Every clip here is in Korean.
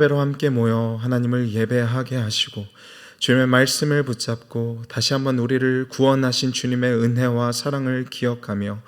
예배로 함께 모여 하나님을 예배하게 하시고 주님의 말씀을 붙잡고 다시 한번 우리를 구원하신 주님의 은혜와 사랑을 기억하며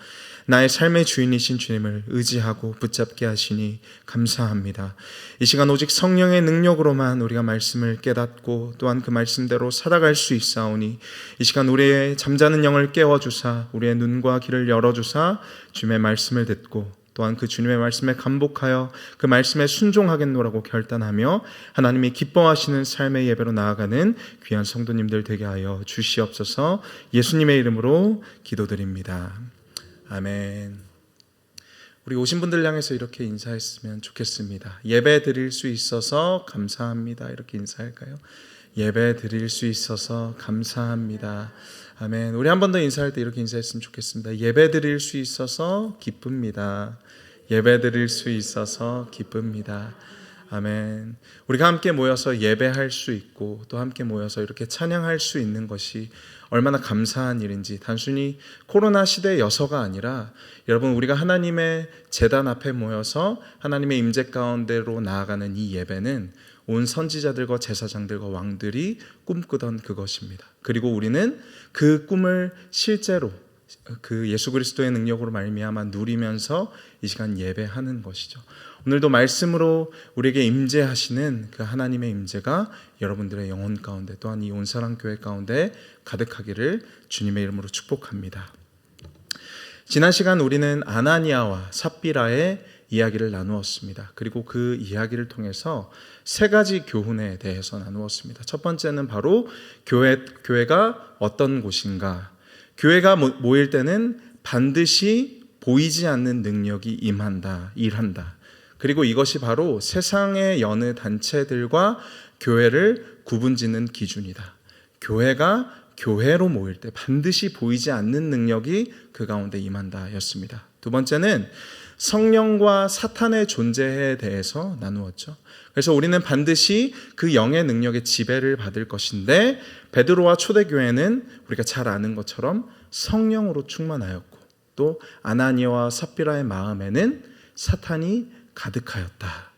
나의 삶의 주인이신 주님을 의지하고 붙잡게 하시니 감사합니다. 이 시간 오직 성령의 능력으로만 우리가 말씀을 깨닫고 또한 그 말씀대로 살아갈 수 있사오니 이 시간 우리의 잠자는 영을 깨워주사 우리의 눈과 귀를 열어주사 주님의 말씀을 듣고 또한 그 주님의 말씀에 감복하여 그 말씀에 순종하겠노라고 결단하며 하나님이 기뻐하시는 삶의 예배로 나아가는 귀한 성도님들 되게 하여 주시옵소서. 예수님의 이름으로 기도드립니다. 아멘. 우리 오신 분들 향해서 이렇게 인사했으면 좋겠습니다. 예배 드릴 수 있어서 감사합니다. 이렇게 인사할까요? 예배 드릴 수 있어서 감사합니다. 아멘. 우리 한 번 더 인사할 때 이렇게 인사했으면 좋겠습니다. 예배 드릴 수 있어서 기쁩니다. 예배 드릴 수 있어서 기쁩니다. 아멘. 우리가 함께 모여서 예배할 수 있고 또 함께 모여서 이렇게 찬양할 수 있는 것이 얼마나 감사한 일인지, 단순히 코로나 시대여서가 아니라 여러분, 우리가 하나님의 제단 앞에 모여서 하나님의 임재 가운데로 나아가는 이 예배는 온 선지자들과 제사장들과 왕들이 꿈꾸던 그것입니다. 그리고 우리는 그 꿈을 실제로 그 예수 그리스도의 능력으로 말미암아 누리면서 이 시간 예배하는 것이죠. 오늘도 말씀으로 우리에게 임재하시는 그 하나님의 임재가 여러분들의 영혼 가운데 또한 이 온사랑교회 가운데 가득하기를 주님의 이름으로 축복합니다. 지난 시간 우리는 아나니아와 삽비라의 이야기를 나누었습니다. 그리고 그 이야기를 통해서 세 가지 교훈에 대해서 나누었습니다. 첫 번째는 바로 교회가 어떤 곳인가. 교회가 모일 때는 반드시 보이지 않는 능력이 일한다. 그리고 이것이 바로 세상의 여느 단체들과 교회를 구분짓는 기준이다. 교회가 교회로 모일 때 반드시 보이지 않는 능력이 그 가운데 임한다 였습니다. 두 번째는 성령과 사탄의 존재에 대해서 나누었죠. 그래서 우리는 반드시 그 영의 능력의 지배를 받을 것인데 베드로와 초대교회는 우리가 잘 아는 것처럼 성령으로 충만하였고 또 아나니아와 삽비라의 마음에는 사탄이 가득하였다.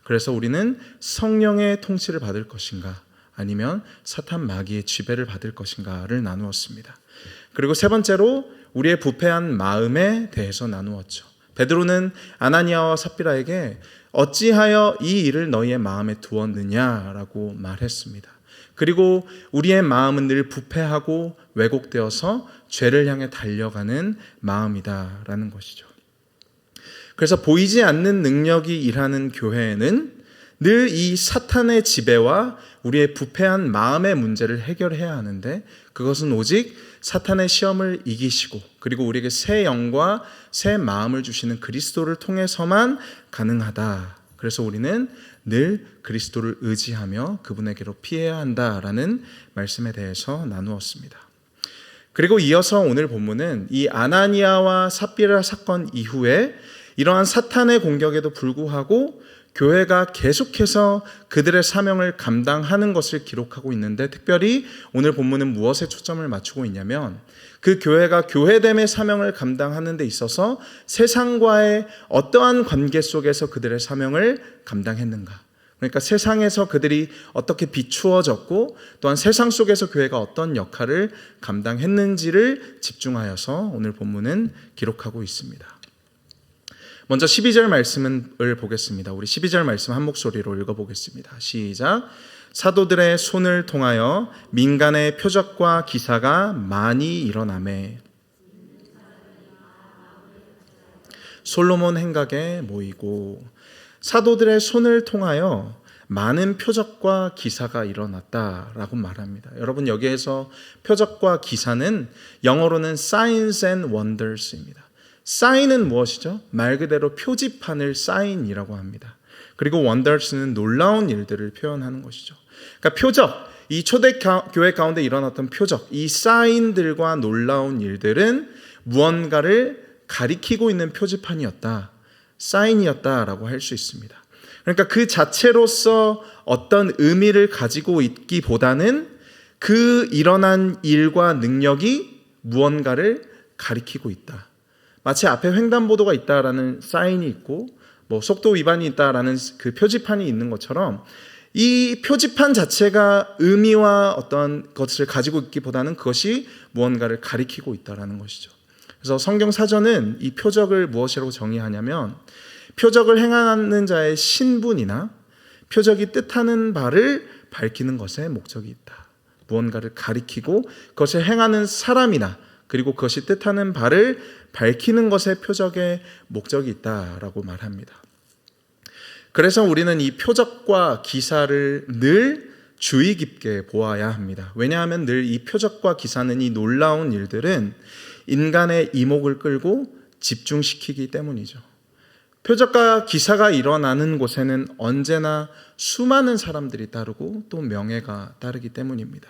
그래서 우리는 성령의 통치를 받을 것인가 아니면 사탄 마귀의 지배를 받을 것인가를 나누었습니다. 그리고 세 번째로 우리의 부패한 마음에 대해서 나누었죠. 베드로는 아나니아와 삽비라에게 어찌하여 이 일을 너희의 마음에 두었느냐라고 말했습니다. 그리고 우리의 마음은 늘 부패하고 왜곡되어서 죄를 향해 달려가는 마음이다라는 것이죠. 그래서 보이지 않는 능력이 일하는 교회에는 늘 이 사탄의 지배와 우리의 부패한 마음의 문제를 해결해야 하는데 그것은 오직 사탄의 시험을 이기시고 그리고 우리에게 새 영과 새 마음을 주시는 그리스도를 통해서만 가능하다. 그래서 우리는 늘 그리스도를 의지하며 그분에게로 피해야 한다라는 말씀에 대해서 나누었습니다. 그리고 이어서 오늘 본문은 이 아나니아와 삽비라 사건 이후에 이러한 사탄의 공격에도 불구하고 교회가 계속해서 그들의 사명을 감당하는 것을 기록하고 있는데 특별히 오늘 본문은 무엇에 초점을 맞추고 있냐면 그 교회가 교회됨의 사명을 감당하는 데 있어서 세상과의 어떠한 관계 속에서 그들의 사명을 감당했는가. 그러니까 세상에서 그들이 어떻게 비추어졌고 또한 세상 속에서 교회가 어떤 역할을 감당했는지를 집중하여서 오늘 본문은 기록하고 있습니다. 먼저 12절 말씀을 보겠습니다. 우리 12절 말씀 한 목소리로 읽어보겠습니다. 시작. 사도들의 손을 통하여 민간의 표적과 기사가 많이 일어나매 솔로몬 행각에 모이고 사도들의 손을 통하여 많은 표적과 기사가 일어났다라고 말합니다. 여러분 여기에서 표적과 기사는 영어로는 signs and wonders입니다. 사인은 무엇이죠? 말 그대로 표지판을 사인이라고 합니다. 그리고 wonders는 놀라운 일들을 표현하는 것이죠. 그러니까 표적, 이 초대교회 가운데 일어났던 표적, 이 사인들과 놀라운 일들은 무언가를 가리키고 있는 표지판이었다, 사인이었다라고 할 수 있습니다. 그러니까 그 자체로서 어떤 의미를 가지고 있기보다는 그 일어난 일과 능력이 무언가를 가리키고 있다. 마치 앞에 횡단보도가 있다라는 사인이 있고 속도 위반이 있다라는 그 표지판이 있는 것처럼 이 표지판 자체가 의미와 어떤 것을 가지고 있기보다는 그것이 무언가를 가리키고 있다라는 것이죠. 그래서 성경 사전은 이 표적을 무엇이라고 정의하냐면 표적을 행하는 자의 신분이나 표적이 뜻하는 바를 밝히는 것에 목적이 있다. 무언가를 가리키고 그것을 행하는 사람이나 그리고 그것이 뜻하는 바를 밝히는 것에 표적의 목적이 있다라고 말합니다. 그래서 우리는 이 표적과 기사를 늘 주의 깊게 보아야 합니다. 왜냐하면 늘 이 표적과 기사는, 이 놀라운 일들은 인간의 이목을 끌고 집중시키기 때문이죠. 표적과 기사가 일어나는 곳에는 언제나 수많은 사람들이 따르고 또 명예가 따르기 때문입니다.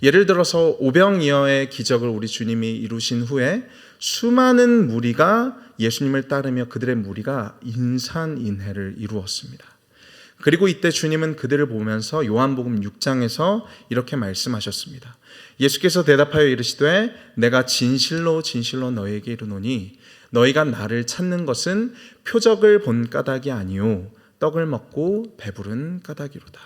예를 들어서 오병이어의 기적을 우리 주님이 이루신 후에 수많은 무리가 예수님을 따르며 그들의 무리가 인산인해를 이루었습니다. 그리고 이때 주님은 그들을 보면서 요한복음 6장에서 이렇게 말씀하셨습니다. 예수께서 대답하여 이르시되 내가 진실로 진실로 너희에게 이르노니 너희가 나를 찾는 것은 표적을 본 까닭이 아니요 떡을 먹고 배부른 까닭이로다.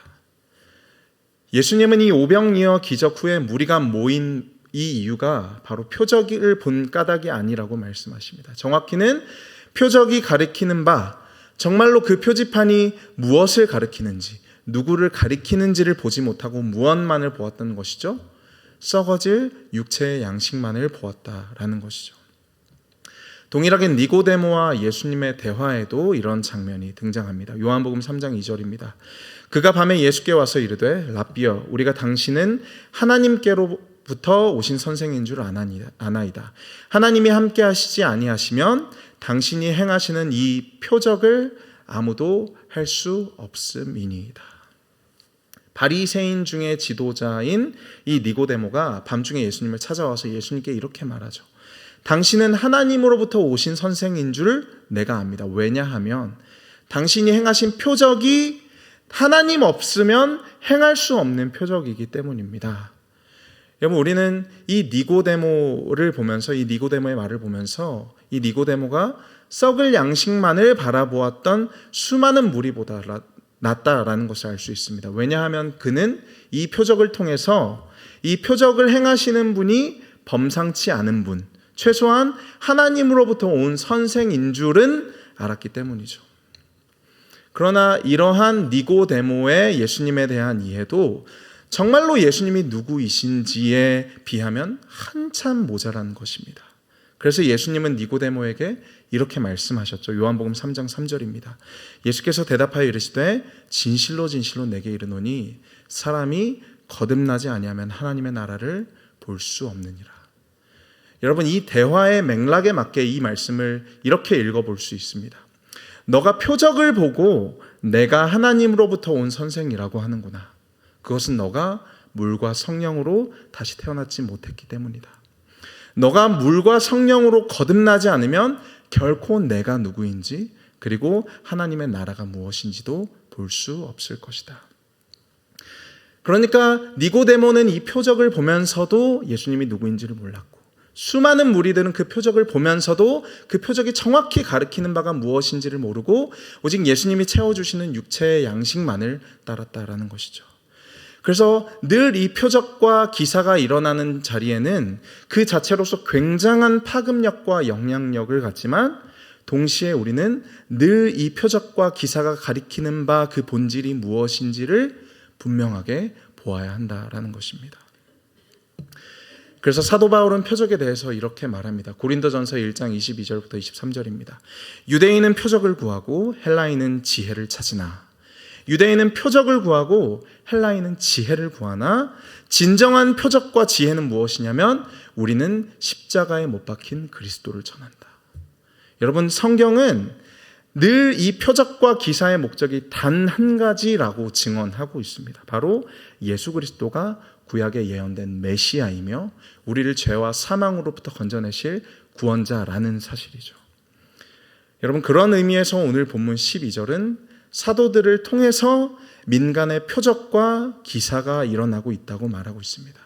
예수님은 이 오병이어 기적 후에 무리가 모인 이 이유가 바로 표적을 본 까닭이 아니라고 말씀하십니다. 정확히는 표적이 가리키는 바, 정말로 그 표지판이 무엇을 가리키는지, 누구를 가리키는지를 보지 못하고 무엇만을 보았던 것이죠. 썩어질 육체의 양식만을 보았다라는 것이죠. 동일하게 니고데모와 예수님의 대화에도 이런 장면이 등장합니다. 요한복음 3장 2절입니다. 그가 밤에 예수께 와서 이르되 랍비여 우리가 당신은 하나님께로부터 오신 선생인 줄 아나이다. 하나님이 함께 하시지 아니하시면 당신이 행하시는 이 표적을 아무도 할 수 없음이니이다. 바리새인 중에 지도자인 이 니고데모가 밤중에 예수님을 찾아와서 예수님께 이렇게 말하죠. 당신은 하나님으로부터 오신 선생인 줄 내가 압니다. 왜냐하면 당신이 행하신 표적이 하나님 없으면 행할 수 없는 표적이기 때문입니다. 여러분, 우리는 이 니고데모를 보면서, 이 니고데모의 말을 보면서 이 니고데모가 썩을 양식만을 바라보았던 수많은 무리보다 낫다라는 것을 알 수 있습니다. 왜냐하면 그는 이 표적을 통해서 이 표적을 행하시는 분이 범상치 않은 분, 최소한 하나님으로부터 온 선생인 줄은 알았기 때문이죠. 그러나 이러한 니고데모의 예수님에 대한 이해도 정말로 예수님이 누구이신지에 비하면 한참 모자란 것입니다. 그래서 예수님은 니고데모에게 이렇게 말씀하셨죠. 요한복음 3장 3절입니다. 예수께서 대답하여 이르시되 진실로 진실로 내게 이르노니 사람이 거듭나지 아니하면 하나님의 나라를 볼 수 없느니라. 여러분, 이 대화의 맥락에 맞게 이 말씀을 이렇게 읽어볼 수 있습니다. 너가 표적을 보고 내가 하나님으로부터 온 선생이라고 하는구나. 그것은 너가 물과 성령으로 다시 태어나지 못했기 때문이다. 너가 물과 성령으로 거듭나지 않으면 결코 내가 누구인지 그리고 하나님의 나라가 무엇인지도 볼 수 없을 것이다. 그러니까 니고데모는 이 표적을 보면서도 예수님이 누구인지를 몰랐고 수많은 무리들은 그 표적을 보면서도 그 표적이 정확히 가리키는 바가 무엇인지를 모르고 오직 예수님이 채워주시는 육체의 양식만을 따랐다라는 것이죠. 그래서 늘 이 표적과 기사가 일어나는 자리에는 그 자체로서 굉장한 파급력과 영향력을 갖지만 동시에 우리는 늘 이 표적과 기사가 가리키는 바 그 본질이 무엇인지를 분명하게 보아야 한다라는 것입니다. 그래서 사도 바울은 표적에 대해서 이렇게 말합니다. 고린도전서 1장 22절부터 23절입니다. 유대인은 표적을 구하고 헬라인은 지혜를 찾으나 유대인은 표적을 구하고 헬라인은 지혜를 구하나 진정한 표적과 지혜는 무엇이냐면 우리는 십자가에 못 박힌 그리스도를 전한다. 여러분, 성경은 늘 이 표적과 기사의 목적이 단 한 가지라고 증언하고 있습니다. 바로 예수 그리스도가 구약에 예언된 메시아이며 우리를 죄와 사망으로부터 건져내실 구원자라는 사실이죠. 여러분, 그런 의미에서 오늘 본문 12절은 사도들을 통해서 민간의 표적과 기사가 일어나고 있다고 말하고 있습니다.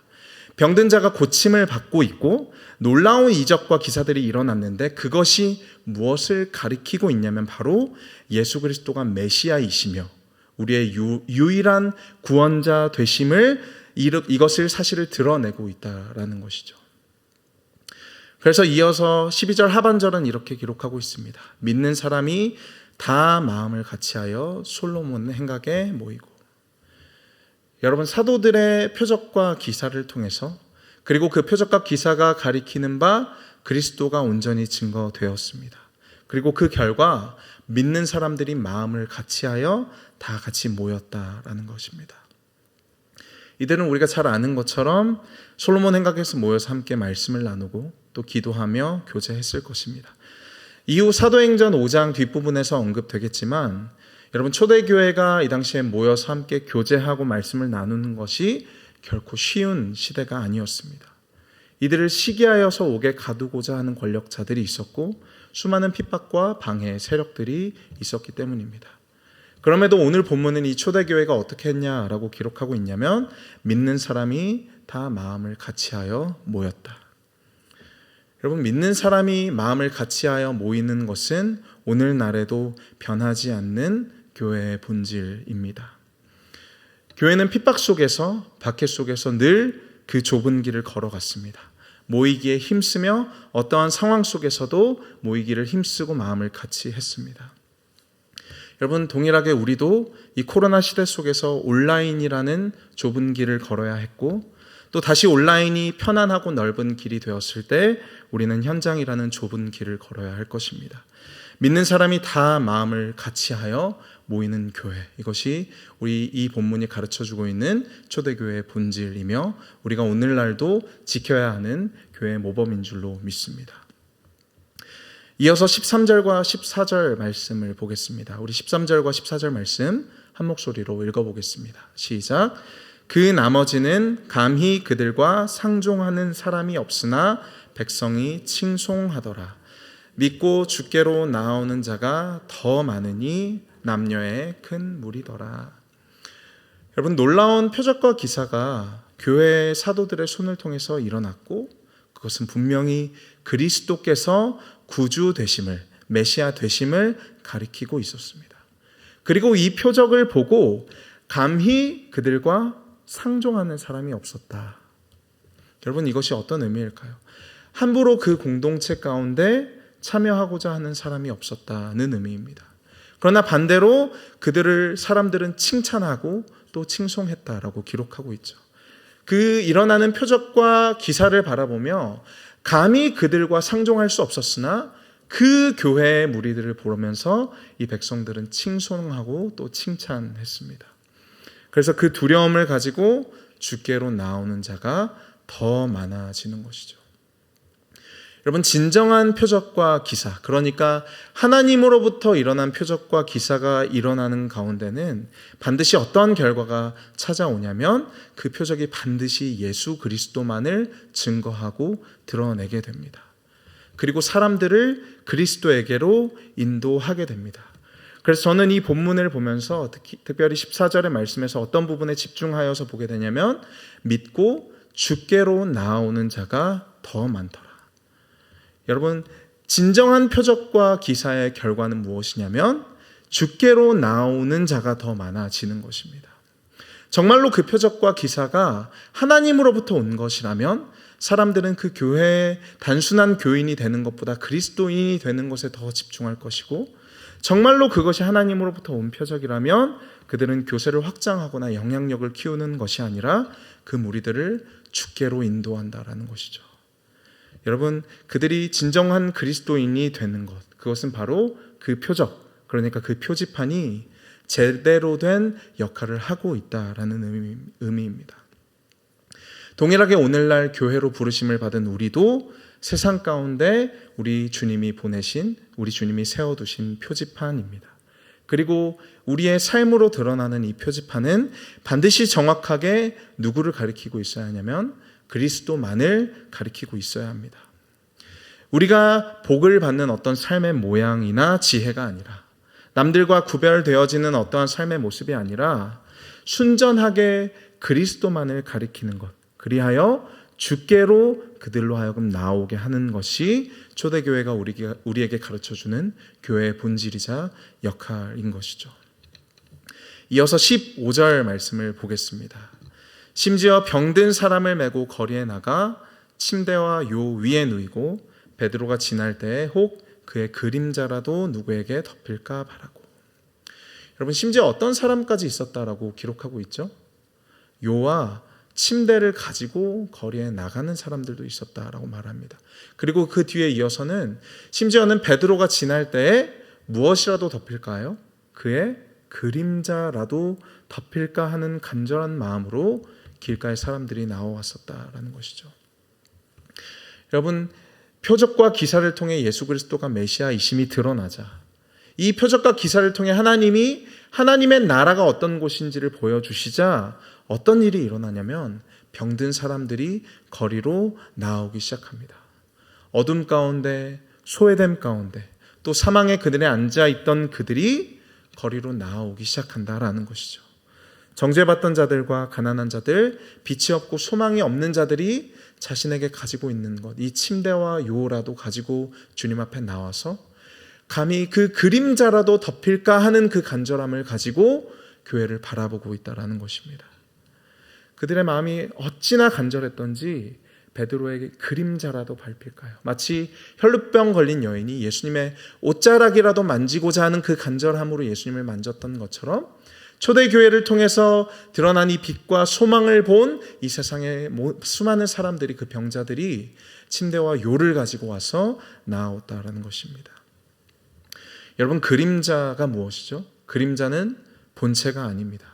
병든 자가 고침을 받고 있고 놀라운 이적과 기사들이 일어났는데 그것이 무엇을 가리키고 있냐면 바로 예수 그리스도가 메시아이시며 우리의 유일한 구원자 되심을 이것을 사실을 드러내고 있다라는 것이죠. 그래서 이어서 12절 하반절은 이렇게 기록하고 있습니다. 믿는 사람이 다 마음을 같이하여 솔로몬 행각에 모이고. 여러분, 사도들의 표적과 기사를 통해서 그리고 그 표적과 기사가 가리키는 바 그리스도가 온전히 증거되었습니다. 그리고 그 결과 믿는 사람들이 마음을 같이하여 다 같이 모였다라는 것입니다. 이들은 우리가 잘 아는 것처럼 솔로몬 행각에서 모여서 함께 말씀을 나누고 또 기도하며 교제했을 것입니다. 이후 사도행전 5장 뒷부분에서 언급되겠지만 여러분, 초대교회가 이 당시에 모여서 함께 교제하고 말씀을 나누는 것이 결코 쉬운 시대가 아니었습니다. 이들을 시기하여서 옥에 가두고자 하는 권력자들이 있었고 수많은 핍박과 방해 세력들이 있었기 때문입니다. 그럼에도 오늘 본문은 이 초대교회가 어떻게 했냐라고 기록하고 있냐면 믿는 사람이 다 마음을 같이하여 모였다. 여러분, 믿는 사람이 마음을 같이하여 모이는 것은 오늘날에도 변하지 않는 교회의 본질입니다. 교회는 핍박 속에서 박해 속에서 늘 그 좁은 길을 걸어갔습니다. 모이기에 힘쓰며 어떠한 상황 속에서도 모이기를 힘쓰고 마음을 같이 했습니다. 여러분, 동일하게 우리도 이 코로나 시대 속에서 온라인이라는 좁은 길을 걸어야 했고 또 다시 온라인이 편안하고 넓은 길이 되었을 때 우리는 현장이라는 좁은 길을 걸어야 할 것입니다. 믿는 사람이 다 마음을 같이하여 모이는 교회, 이것이 우리 이 본문이 가르쳐주고 있는 초대교회의 본질이며 우리가 오늘날도 지켜야 하는 교회의 모범인 줄로 믿습니다. 이어서 13절과 14절 말씀을 보겠습니다. 우리 13절과 14절 말씀 한 목소리로 읽어보겠습니다. 시작. 그 나머지는 감히 그들과 상종하는 사람이 없으나 백성이 칭송하더라. 믿고 주께로 나오는 자가 더 많으니 남녀의 큰 무리더라. 여러분, 놀라운 표적과 기사가 교회의 사도들의 손을 통해서 일어났고 그것은 분명히 그리스도께서 구주 되심을, 메시아 되심을 가리키고 있었습니다. 그리고 이 표적을 보고 감히 그들과 상종하는 사람이 없었다. 여러분, 이것이 어떤 의미일까요? 함부로 그 공동체 가운데 참여하고자 하는 사람이 없었다는 의미입니다. 그러나 반대로 사람들은 칭찬하고 또 칭송했다라고 기록하고 있죠. 그 일어나는 표적과 기사를 바라보며 감히 그들과 상종할 수 없었으나 그 교회의 무리들을 보면서 이 백성들은 칭송하고 또 칭찬했습니다. 그래서 그 두려움을 가지고 주께로 나오는 자가 더 많아지는 것이죠. 여러분, 진정한 표적과 기사, 그러니까 하나님으로부터 일어난 표적과 기사가 일어나는 가운데는 반드시 어떤 결과가 찾아오냐면 그 표적이 반드시 예수 그리스도만을 증거하고 드러내게 됩니다. 그리고 사람들을 그리스도에게로 인도하게 됩니다. 그래서 저는 이 본문을 보면서 특별히 14절의 말씀에서 어떤 부분에 집중하여서 보게 되냐면 믿고 주께로 나오는 자가 더 많더라. 여러분, 진정한 표적과 기사의 결과는 무엇이냐면 주께로 나오는 자가 더 많아지는 것입니다. 정말로 그 표적과 기사가 하나님으로부터 온 것이라면 사람들은 그 교회의 단순한 교인이 되는 것보다 그리스도인이 되는 것에 더 집중할 것이고, 정말로 그것이 하나님으로부터 온 표적이라면 그들은 교세를 확장하거나 영향력을 키우는 것이 아니라 그 무리들을 주께로 인도한다라는 것이죠. 여러분, 그들이 진정한 그리스도인이 되는 것, 그것은 바로 그 표적, 그러니까 그 표지판이 제대로 된 역할을 하고 있다라는 의미입니다. 동일하게 오늘날 교회로 부르심을 받은 우리도 세상 가운데 우리 주님이 보내신, 우리 주님이 세워두신 표지판입니다. 그리고 우리의 삶으로 드러나는 이 표지판은 반드시 정확하게 누구를 가리키고 있어야 하냐면 그리스도만을 가리키고 있어야 합니다. 우리가 복을 받는 어떤 삶의 모양이나 지혜가 아니라, 남들과 구별되어지는 어떠한 삶의 모습이 아니라 순전하게 그리스도만을 가리키는 것, 그리하여 주께로 그들로 하여금 나오게 하는 것이 초대교회가 우리에게 가르쳐주는 교회의 본질이자 역할인 것이죠. 이어서 15절 말씀을 보겠습니다. 심지어 병든 사람을 메고 거리에 나가 침대와 요 위에 누이고 베드로가 지날 때에 혹 그의 그림자라도 누구에게 덮일까 바라고. 여러분, 심지어 어떤 사람까지 있었다라고 기록하고 있죠? 요와 침대를 가지고 거리에 나가는 사람들도 있었다라고 말합니다. 그리고 그 뒤에 이어서는 심지어는 베드로가 지날 때에 무엇이라도 덮일까요? 그의 그림자라도 덮일까 하는 간절한 마음으로 길가에 사람들이 나와왔었다라는 것이죠. 여러분, 표적과 기사를 통해 예수 그리스도가 메시아이심이 드러나자 이 표적과 기사를 통해 하나님이 하나님의 나라가 어떤 곳인지를 보여주시자 어떤 일이 일어나냐면 병든 사람들이 거리로 나오기 시작합니다. 어둠 가운데, 소외됨 가운데, 또 사망의 그늘에 앉아있던 그들이 거리로 나오기 시작한다라는 것이죠. 정죄받던 자들과 가난한 자들, 빛이 없고 소망이 없는 자들이 자신에게 가지고 있는 것, 이 침대와 요라도 가지고 주님 앞에 나와서 감히 그 그림자라도 덮일까 하는 그 간절함을 가지고 교회를 바라보고 있다라는 것입니다. 그들의 마음이 어찌나 간절했던지 베드로에게 그림자라도 밟힐까요? 마치 혈루병 걸린 여인이 예수님의 옷자락이라도 만지고자 하는 그 간절함으로 예수님을 만졌던 것처럼 초대교회를 통해서 드러난 이 빛과 소망을 본 이 세상의 수많은 사람들이, 그 병자들이 침대와 요를 가지고 와서 나아왔다라는 것입니다. 여러분, 그림자가 무엇이죠? 그림자는 본체가 아닙니다.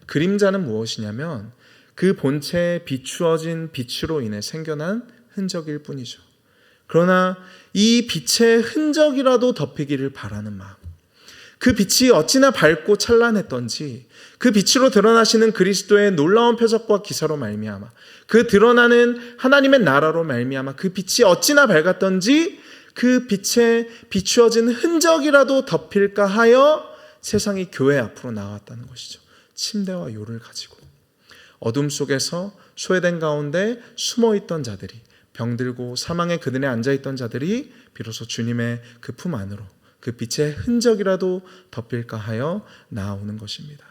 그림자는 무엇이냐면 그 본체에 비추어진 빛으로 인해 생겨난 흔적일 뿐이죠. 그러나 이 빛의 흔적이라도 덮이기를 바라는 마음, 그 빛이 어찌나 밝고 찬란했던지, 그 빛으로 드러나시는 그리스도의 놀라운 표적과 기사로 말미암아, 그 드러나는 하나님의 나라로 말미암아 그 빛이 어찌나 밝았던지 그 빛에 비추어진 흔적이라도 덮일까 하여 세상이 교회 앞으로 나왔다는 것이죠. 침대와 요를 가지고 어둠 속에서 소외된 가운데 숨어있던 자들이, 병들고 사망의 그늘에 앉아있던 자들이 비로소 주님의 그 품 안으로 그 빛의 흔적이라도 덮일까 하여 나오는 것입니다.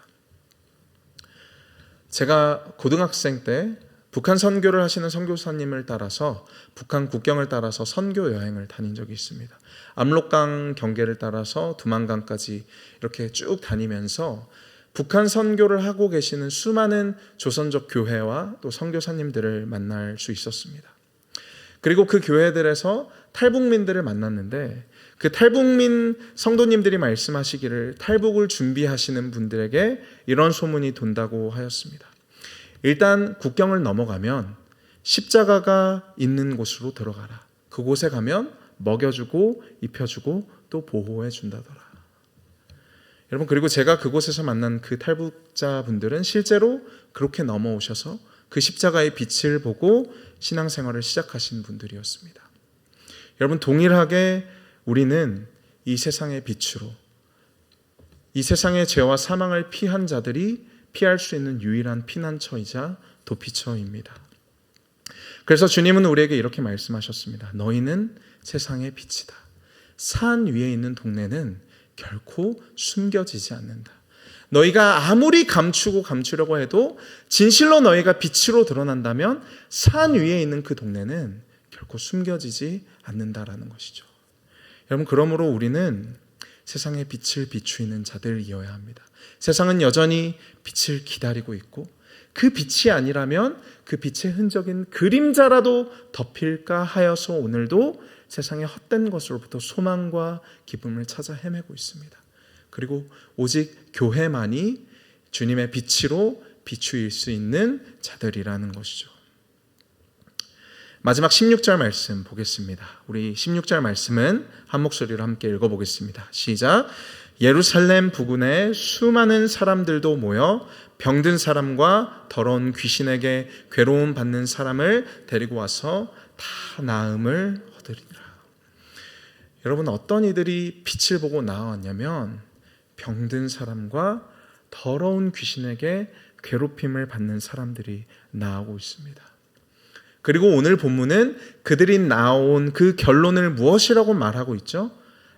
제가 고등학생 때 북한 선교를 하시는 선교사님을 따라서 북한 국경을 따라서 선교 여행을 다닌 적이 있습니다. 압록강 경계를 따라서 두만강까지 이렇게 쭉 다니면서 북한 선교를 하고 계시는 수많은 조선족 교회와 또 선교사님들을 만날 수 있었습니다. 그리고 그 교회들에서 탈북민들을 만났는데 그 탈북민 성도님들이 말씀하시기를 탈북을 준비하시는 분들에게 이런 소문이 돈다고 하였습니다. 일단 국경을 넘어가면 십자가가 있는 곳으로 들어가라. 그곳에 가면 먹여주고 입혀주고 또 보호해 준다더라. 여러분, 그리고 제가 그곳에서 만난 그 탈북자분들은 실제로 그렇게 넘어오셔서 그 십자가의 빛을 보고 신앙생활을 시작하신 분들이었습니다. 여러분, 동일하게 우리는 이 세상의 빛으로, 이 세상의 죄와 사망을 피한 자들이 피할 수 있는 유일한 피난처이자 도피처입니다. 그래서 주님은 우리에게 이렇게 말씀하셨습니다. 너희는 세상의 빛이다. 산 위에 있는 동네는 결코 숨겨지지 않는다. 너희가 아무리 감추려고 해도 진실로 너희가 빛으로 드러난다면 산 위에 있는 그 동네는 결코 숨겨지지 않는다라는 것이죠. 여러분, 그러므로 우리는 세상의 빛을 비추이는 자들이어야 합니다. 세상은 여전히 빛을 기다리고 있고 그 빛이 아니라면 그 빛의 흔적인 그림자라도 덮일까 하여서 오늘도 세상의 헛된 것으로부터 소망과 기쁨을 찾아 헤매고 있습니다. 그리고 오직 교회만이 주님의 빛으로 비추일 수 있는 자들이라는 것이죠. 마지막 16절 말씀 보겠습니다. 우리 16절 말씀은 한 목소리로 함께 읽어보겠습니다. 시작. 예루살렘 부근에 수많은 사람들도 모여 병든 사람과 더러운 귀신에게 괴로움 받는 사람을 데리고 와서 다 나음을 얻으리라. 여러분, 어떤 이들이 빛을 보고 나왔냐면 병든 사람과 더러운 귀신에게 괴롭힘을 받는 사람들이 나오고 있습니다. 그리고 오늘 본문은 그들이 나온 그 결론을 무엇이라고 말하고 있죠?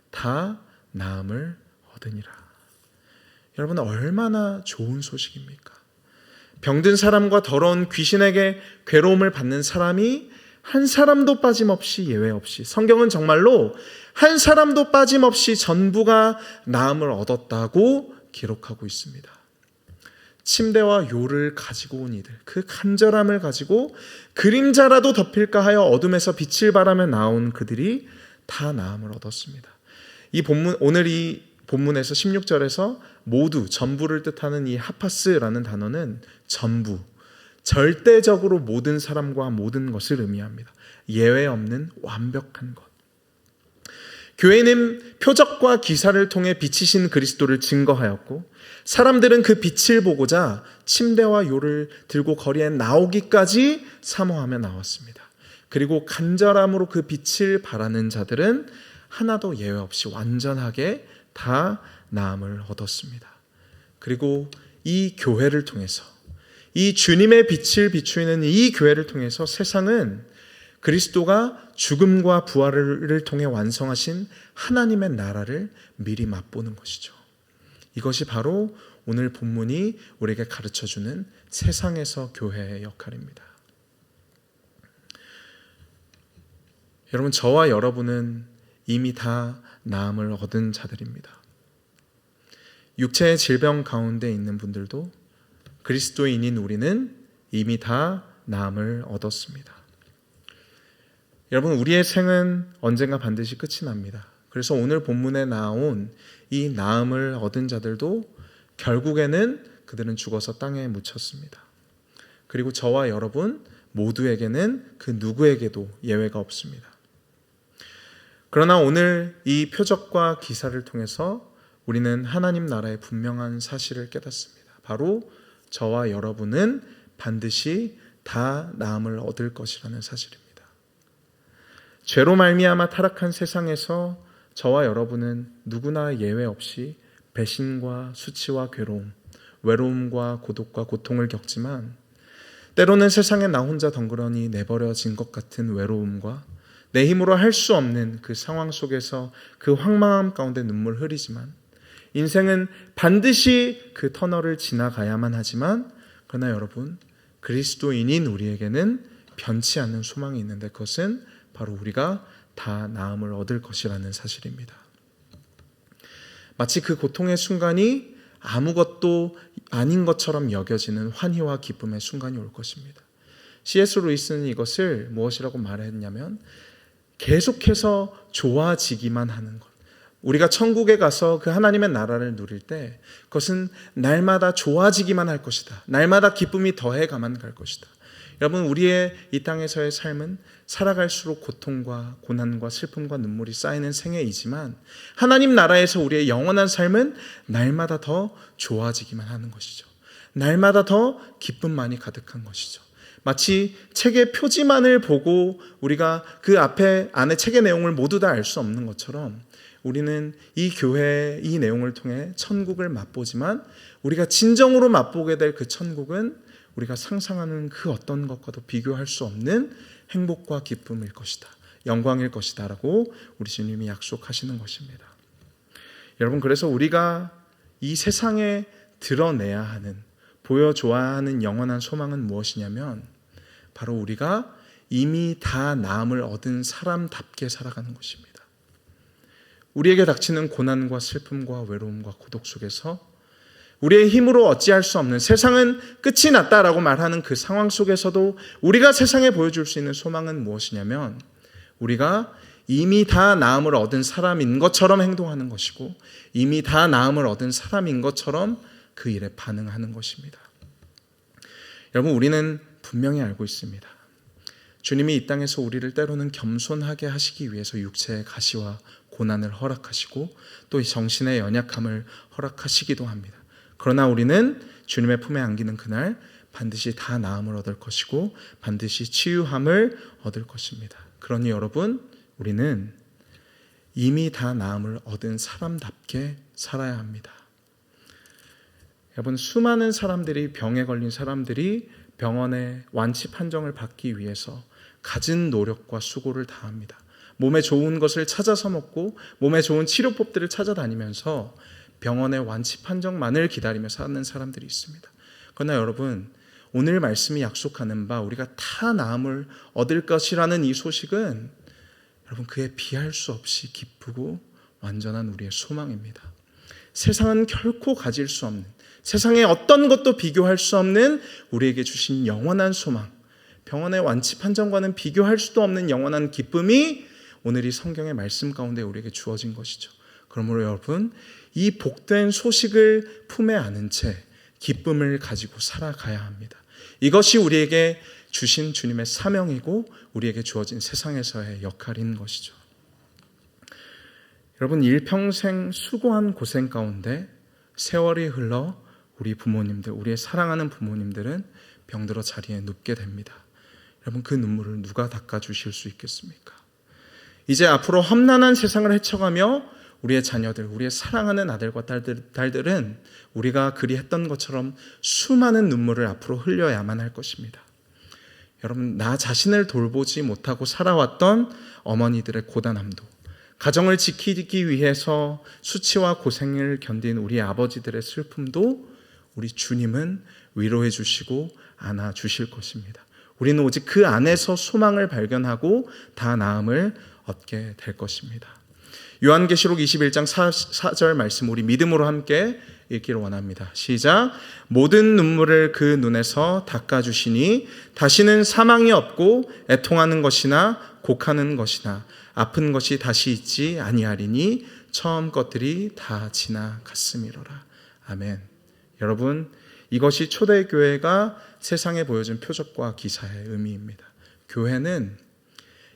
다 나음을 얻으니라. 여러분, 얼마나 좋은 소식입니까? 병든 사람과 더러운 귀신에게 괴로움을 받는 사람이 한 사람도 빠짐없이, 예외 없이, 성경은 정말로 한 사람도 빠짐없이 전부가 나음을 얻었다고 기록하고 있습니다. 침대와 요를 가지고 온 이들, 그 간절함을 가지고 그림자라도 덮일까 하여 어둠에서 빛을 바라며 나온 그들이 다 나음을 얻었습니다. 이 본문, 오늘 이 본문에서 16절에서 모두, 전부를 뜻하는 이 하파스라는 단어는 전부, 절대적으로 모든 사람과 모든 것을 의미합니다. 예외 없는 완벽한 것. 교회는 표적과 기사를 통해 빛이신 그리스도를 증거하였고, 사람들은 그 빛을 보고자 침대와 요를 들고 거리에 나오기까지 사모하며 나왔습니다. 그리고 간절함으로 그 빛을 바라는 자들은 하나도 예외 없이 완전하게 다 나음을 얻었습니다. 그리고 이 교회를 통해서, 이 주님의 빛을 비추는 이 교회를 통해서 세상은 그리스도가 죽음과 부활을 통해 완성하신 하나님의 나라를 미리 맛보는 것이죠. 이것이 바로 오늘 본문이 우리에게 가르쳐주는 세상에서 교회의 역할입니다. 여러분, 저와 여러분은 이미 다 나음을 얻은 자들입니다. 육체의 질병 가운데 있는 분들도 그리스도인인 우리는 이미 다 나음을 얻었습니다. 여러분, 우리의 생은 언젠가 반드시 끝이 납니다. 그래서 오늘 본문에 나온 이 나음을 얻은 자들도 결국에는 그들은 죽어서 땅에 묻혔습니다. 그리고 저와 여러분 모두에게는 그 누구에게도 예외가 없습니다. 그러나 오늘 이 표적과 기사를 통해서 우리는 하나님 나라의 분명한 사실을 깨닫습니다. 바로 저와 여러분은 반드시 다 나음을 얻을 것이라는 사실입니다. 죄로 말미암아 타락한 세상에서 저와 여러분은 누구나 예외 없이 배신과 수치와 괴로움, 외로움과 고독과 고통을 겪지만, 때로는 세상에 나 혼자 덩그러니 내버려진 것 같은 외로움과 내 힘으로 할 수 없는 그 상황 속에서 그 황망함 가운데 눈물 흘리지만, 인생은 반드시 그 터널을 지나가야만 하지만, 그러나 여러분, 그리스도인인 우리에게는 변치 않는 소망이 있는데, 그것은 바로 우리가 다 나음을 얻을 것이라는 사실입니다. 마치 그 고통의 순간이 아무것도 아닌 것처럼 여겨지는 환희와 기쁨의 순간이 올 것입니다. C.S. 루이스는 이것을 무엇이라고 말했냐면, 계속해서 좋아지기만 하는 것. 우리가 천국에 가서 그 하나님의 나라를 누릴 때 그것은 날마다 좋아지기만 할 것이다. 날마다 기쁨이 더해가만 갈 것이다. 여러분, 우리의 이 땅에서의 삶은 살아갈수록 고통과 고난과 슬픔과 눈물이 쌓이는 생애이지만, 하나님 나라에서 우리의 영원한 삶은 날마다 더 좋아지기만 하는 것이죠. 날마다 더 기쁨만이 가득한 것이죠. 마치 책의 표지만을 보고 우리가 그 안에 책의 내용을 모두 다 알 수 없는 것처럼, 우리는 이 교회의 이 내용을 통해 천국을 맛보지만, 우리가 진정으로 맛보게 될 그 천국은 우리가 상상하는 그 어떤 것과도 비교할 수 없는 행복과 기쁨일 것이다, 영광일 것이다 라고 우리 주님이 약속하시는 것입니다. 여러분, 그래서 우리가 이 세상에 드러내야 하는, 보여줘야 하는 영원한 소망은 무엇이냐면, 바로 우리가 이미 다 나음을 얻은 사람답게 살아가는 것입니다. 우리에게 닥치는 고난과 슬픔과 외로움과 고독 속에서 우리의 힘으로 어찌할 수 없는, 세상은 끝이 났다라고 말하는 그 상황 속에서도 우리가 세상에 보여줄 수 있는 소망은 무엇이냐면, 우리가 이미 다 나음을 얻은 사람인 것처럼 행동하는 것이고, 이미 다 나음을 얻은 사람인 것처럼 그 일에 반응하는 것입니다. 여러분, 우리는 분명히 알고 있습니다. 주님이 이 땅에서 우리를 때로는 겸손하게 하시기 위해서 육체의 가시와 고난을 허락하시고 또 정신의 연약함을 허락하시기도 합니다. 그러나 우리는 주님의 품에 안기는 그날 반드시 다 나음을 얻을 것이고 반드시 치유함을 얻을 것입니다. 그러니 여러분, 우리는 이미 다 나음을 얻은 사람답게 살아야 합니다. 여러분, 수많은 사람들이, 병에 걸린 사람들이 병원의 완치 판정을 받기 위해서 갖은 노력과 수고를 다합니다. 몸에 좋은 것을 찾아서 먹고 몸에 좋은 치료법들을 찾아다니면서 병원의 완치 판정만을 기다리며 사는 사람들이 있습니다. 그러나 여러분, 오늘 말씀이 약속하는 바 우리가 다 나음을 얻을 것이라는 이 소식은 여러분 그에 비할 수 없이 기쁘고 완전한 우리의 소망입니다. 세상은 결코 가질 수 없는, 세상의 어떤 것도 비교할 수 없는 우리에게 주신 영원한 소망, 병원의 완치 판정과는 비교할 수도 없는 영원한 기쁨이 오늘 이 성경의 말씀 가운데 우리에게 주어진 것이죠. 그러므로 여러분, 이 복된 소식을 품에 안은 채 기쁨을 가지고 살아가야 합니다. 이것이 우리에게 주신 주님의 사명이고 우리에게 주어진 세상에서의 역할인 것이죠. 여러분, 일평생 수고한 고생 가운데 세월이 흘러 우리 부모님들, 우리의 사랑하는 부모님들은 병들어 자리에 눕게 됩니다. 여러분, 그 눈물을 누가 닦아주실 수 있겠습니까? 이제 앞으로 험난한 세상을 헤쳐가며 우리의 자녀들, 우리의 사랑하는 아들과 딸들은 우리가 그리했던 것처럼 수많은 눈물을 앞으로 흘려야만 할 것입니다. 여러분, 나 자신을 돌보지 못하고 살아왔던 어머니들의 고단함도, 가정을 지키기 위해서 수치와 고생을 견딘 우리 아버지들의 슬픔도 우리 주님은 위로해 주시고 안아 주실 것입니다. 우리는 오직 그 안에서 소망을 발견하고 다 나음을 얻게 될 것입니다. 요한계시록 21장 4절 말씀 우리 믿음으로 함께 읽기를 원합니다. 시작. 모든 눈물을 그 눈에서 닦아주시니 다시는 사망이 없고 애통하는 것이나 곡하는 것이나 아픈 것이 다시 있지 아니하리니 처음 것들이 다 지나갔음이로라. 아멘. 여러분, 이것이 초대교회가 세상에 보여준 표적과 기사의 의미입니다. 교회는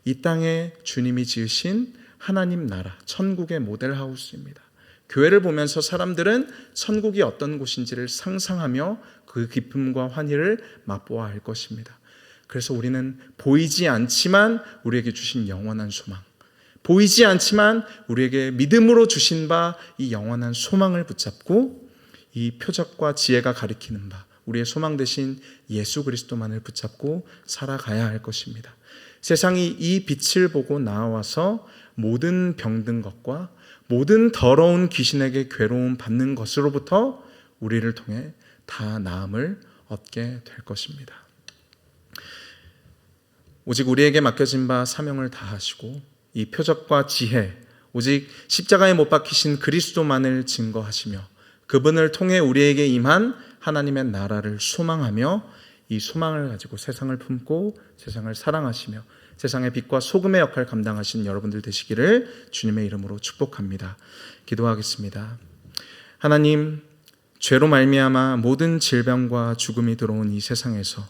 이 땅에 주님이 지으신 하나님 나라, 천국의 모델하우스입니다. 교회를 보면서 사람들은 천국이 어떤 곳인지를 상상하며 그 기쁨과 환희를 맛보아야 할 것입니다. 그래서 우리는 보이지 않지만 우리에게 주신 영원한 소망, 보이지 않지만 우리에게 믿음으로 주신 바 이 영원한 소망을 붙잡고 이 표적과 지혜가 가리키는 바 우리의 소망 대신 예수 그리스도만을 붙잡고 살아가야 할 것입니다. 세상이 이 빛을 보고 나와서 모든 병든 것과 모든 더러운 귀신에게 괴로움 받는 것으로부터 우리를 통해 다 나음을 얻게 될 것입니다. 오직 우리에게 맡겨진 바 사명을 다하시고 이 표적과 지혜, 오직 십자가에 못 박히신 그리스도만을 증거하시며 그분을 통해 우리에게 임한 하나님의 나라를 소망하며 이 소망을 가지고 세상을 품고 세상을 사랑하시며 세상의 빛과 소금의 역할을 감당하신 여러분들 되시기를 주님의 이름으로 축복합니다. 기도하겠습니다. 하나님, 죄로 말미암아 모든 질병과 죽음이 들어온 이 세상에서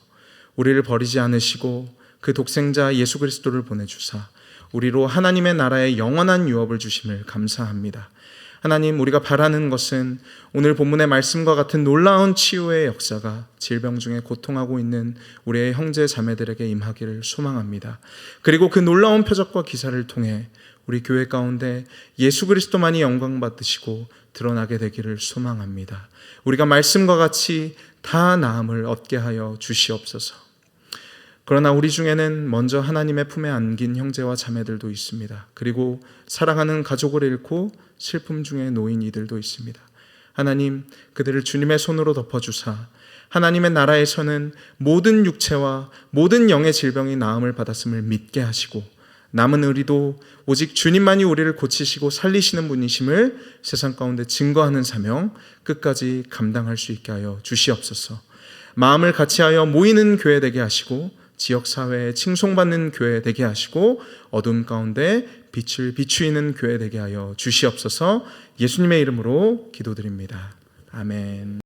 우리를 버리지 않으시고 그 독생자 예수 그리스도를 보내주사 우리로 하나님의 나라의 영원한 유업을 주심을 감사합니다. 하나님, 우리가 바라는 것은 오늘 본문의 말씀과 같은 놀라운 치유의 역사가 질병 중에 고통하고 있는 우리의 형제 자매들에게 임하기를 소망합니다. 그리고 그 놀라운 표적과 기사를 통해 우리 교회 가운데 예수 그리스도만이 영광 받으시고 드러나게 되기를 소망합니다. 우리가 말씀과 같이 다 나음을 얻게 하여 주시옵소서. 그러나 우리 중에는 먼저 하나님의 품에 안긴 형제와 자매들도 있습니다. 그리고 사랑하는 가족을 잃고 슬픔 중에 놓인 이들도 있습니다. 하나님, 그들을 주님의 손으로 덮어주사 하나님의 나라에서는 모든 육체와 모든 영의 질병이 나음을 받았음을 믿게 하시고 남은 의리도 오직 주님만이 우리를 고치시고 살리시는 분이심을 세상 가운데 증거하는 사명 끝까지 감당할 수 있게 하여 주시옵소서. 마음을 같이하여 모이는 교회 되게 하시고 지역사회에 칭송받는 교회 되게 하시고 어둠 가운데 빛을 비추이는 교회 되게 하여 주시옵소서. 예수님의 이름으로 기도드립니다. 아멘.